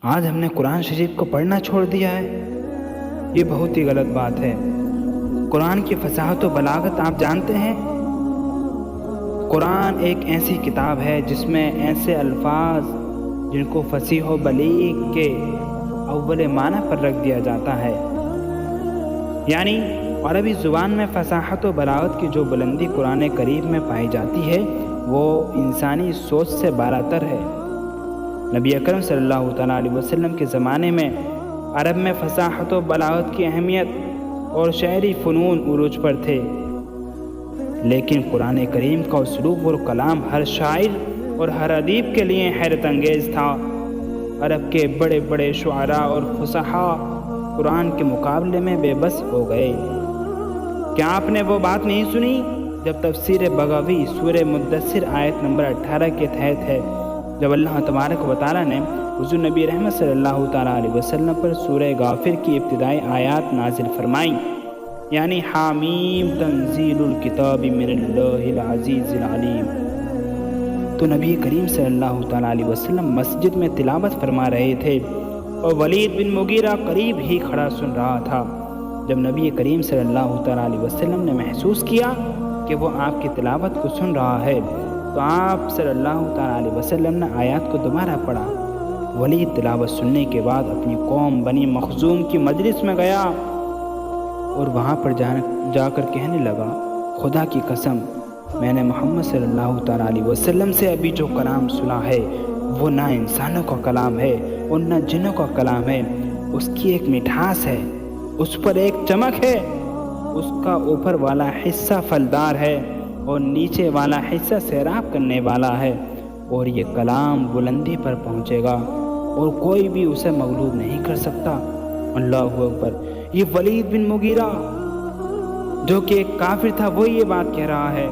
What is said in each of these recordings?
آج ہم نے قرآن شریف کو پڑھنا چھوڑ دیا ہے، یہ بہت ہی غلط بات ہے۔ قرآن کی فصاحت و بلاغت آپ جانتے ہیں؟ قرآن ایک ایسی کتاب ہے جس میں ایسے الفاظ جن کو فصیح و بلیغ کے اول معنی پر رکھ دیا جاتا ہے، یعنی عربی زبان میں فصاحت و بلاغت کی جو بلندی قرآن کریم میں پائی جاتی ہے وہ انسانی سوچ سے بالاتر ہے۔ نبی اکرم صلی اللہ تعالیٰ علیہ وسلم کے زمانے میں عرب میں فصاحت و بلاغت کی اہمیت اور شعری فنون عروج پر تھے، لیکن قرآن کریم کا اسلوب اور کلام ہر شاعر اور ہر ادیب کے لیے حیرت انگیز تھا۔ عرب کے بڑے بڑے شعراء اور فصحاء قرآن کے مقابلے میں بے بس ہو گئے۔ کیا آپ نے وہ بات نہیں سنی جب تفسیر بغوی سورہ مدثر آیت نمبر 18 کے تحت ہے، جب اللہ تبارک و تعالیٰ نے حضور نبی رحمت صلی اللہ تعالیٰ علیہ وسلم پر سورہ غافر کی ابتدائی آیات نازل فرمائیں، یعنی حامیم تنزیل الکتاب من اللہ العزیز العلیم، تو نبی کریم صلی اللہ تعالیٰ علیہ وسلم مسجد میں تلاوت فرما رہے تھے اور ولید بن مغیرہ قریب ہی کھڑا سن رہا تھا۔ جب نبی کریم صلی اللہ تعالیٰ علیہ وسلم نے محسوس کیا کہ وہ آپ کی تلاوت کو سن رہا ہے تو آپ صلی اللہ تعالیٰ علیہ وسلم نے آیات کو دوبارہ پڑھا۔ ولید تلاوت سننے کے بعد اپنی قوم بنی مخزوم کی مجلس میں گیا اور وہاں پر جا کر کہنے لگا، خدا کی قسم، میں نے محمد صلی اللہ تعالیٰ علیہ وسلم سے ابھی جو کلام سنا ہے وہ نہ انسانوں کا کلام ہے اور نہ جنوں کا کلام ہے۔ اس کی ایک مٹھاس ہے، اس پر ایک چمک ہے، اس کا اوپر والا حصہ پھلدار ہے اور نیچے والا حصہ سیراب کرنے والا ہے، اور یہ کلام بلندی پر پہنچے گا اور کوئی بھی اسے مغلوب نہیں کر سکتا۔ اللہ اکبر! یہ ولید بن مغیرہ جو کہ ایک کافر تھا وہ یہ بات کہہ رہا ہے۔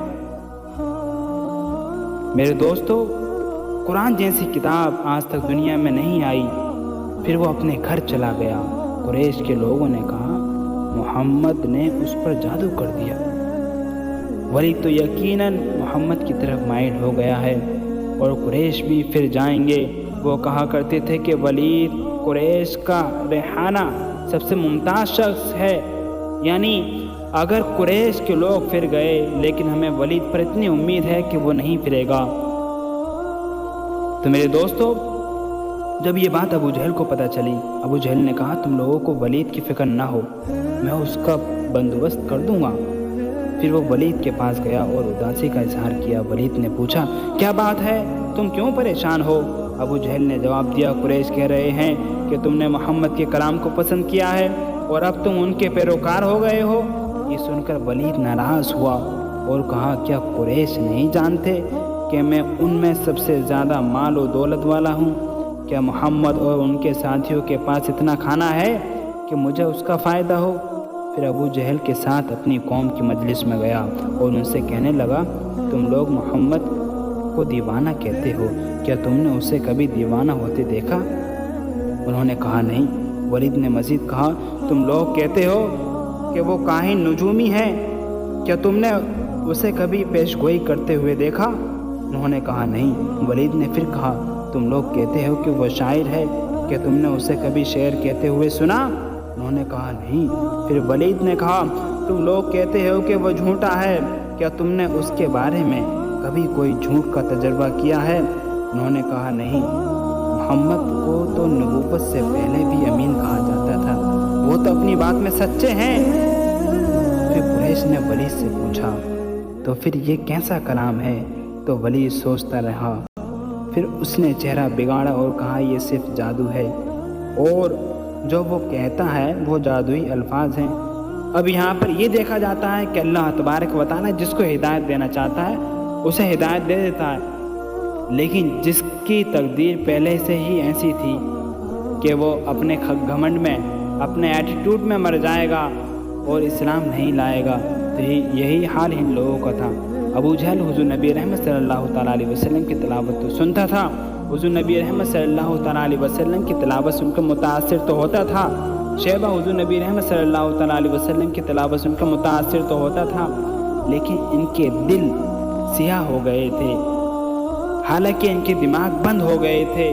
میرے دوستو، قرآن جیسی کتاب آج تک دنیا میں نہیں آئی۔ پھر وہ اپنے گھر چلا گیا۔ قریش کے لوگوں نے کہا محمد نے اس پر جادو کر دیا۔ ولید تو یقیناً محمد کی طرف مائل ہو گیا ہے، اور قریش بھی پھر جائیں گے۔ وہ کہا کرتے تھے کہ ولید قریش کا ریحانہ سب سے ممتاز شخص ہے، یعنی اگر قریش کے لوگ پھر گئے لیکن ہمیں ولید پر اتنی امید ہے کہ وہ نہیں پھرے گا۔ تو میرے دوستو، جب یہ بات ابو جہل کو پتہ چلی، ابو جہل نے کہا تم لوگوں کو ولید کی فکر نہ ہو، میں اس کا بندوبست کر دوں گا۔ پھر وہ ولید کے پاس گیا اور اداسی کا اظہار کیا۔ ولید نے پوچھا کیا بات ہے، تم کیوں پریشان ہو؟ ابو جہل نے جواب دیا قریش کہہ رہے ہیں کہ تم نے محمد کے کلام کو پسند کیا ہے اور اب تم ان کے پیروکار ہو گئے ہو۔ یہ سن کر ولید ناراض ہوا اور کہا کیا قریش نہیں جانتے کہ میں ان میں سب سے زیادہ مال و دولت والا ہوں؟ کیا محمد اور ان کے ساتھیوں کے پاس اتنا کھانا ہے کہ مجھے اس کا فائدہ ہو؟ پھر ابو جہل کے ساتھ اپنی قوم کی مجلس میں گیا اور ان سے کہنے لگا تم لوگ محمد کو دیوانہ کہتے ہو، کیا تم نے اسے کبھی دیوانہ ہوتے دیکھا؟ انہوں نے کہا نہیں۔ ولید نے مزید کہا تم لوگ کہتے ہو کہ وہ کاہن نجومی ہے، کیا تم نے اسے کبھی پیش گوئی کرتے ہوئے دیکھا؟ انہوں نے کہا نہیں۔ ولید نے پھر کہا تم لوگ کہتے ہو کہ وہ شاعر ہے، کیا تم نے اسے کبھی شعر کہتے ہوئے سنا؟ انہوں نے کہا نہیں۔ پھر ولید نے کہا تم لوگ کہتے ہو کہ وہ جھوٹا ہے، کیا تم نے اس کے بارے میں کبھی کوئی جھوٹ کا تجربہ کیا ہے؟ انہوں نے کہا نہیں۔ محمد کو تو نبوت سے پہلے بھی امین کہا جاتا تھا، وہ تو اپنی بات میں سچے ہیں۔ پھر قریش نے ولید سے پوچھا تو پھر یہ کیسا کلام ہے؟ تو ولید سوچتا رہا، پھر اس نے چہرہ بگاڑا اور کہا یہ صرف جادو ہے، اور جو وہ کہتا ہے وہ جادوئی الفاظ ہیں۔ اب یہاں پر یہ دیکھا جاتا ہے کہ اللہ تبارک و تعالیٰ جس کو ہدایت دینا چاہتا ہے اسے ہدایت دے دیتا ہے، لیکن جس کی تقدیر پہلے سے ہی ایسی تھی کہ وہ اپنے گھمنڈ میں، اپنے ایٹیٹیوڈ میں مر جائے گا اور اسلام نہیں لائے گا، تو یہی حال ان لوگوں کا تھا۔ ابو جہل حضور نبی رحمت صلی اللہ تعالیٰ علیہ وسلم کی تلاوت تو سنتا تھا، حضور نبی رحمت صلی اللہ تعالیٰ علیہ وسلم کی تلاوت سن کر متاثر تو ہوتا تھا، شیبہ حضور نبی رحمت صلی اللہ تعالیٰ علیہ وسلم کی تلاوت سن کر متاثر تو ہوتا تھا، لیکن ان کے دل سیاہ ہو گئے تھے، حالانکہ ان کے دماغ بند ہو گئے تھے،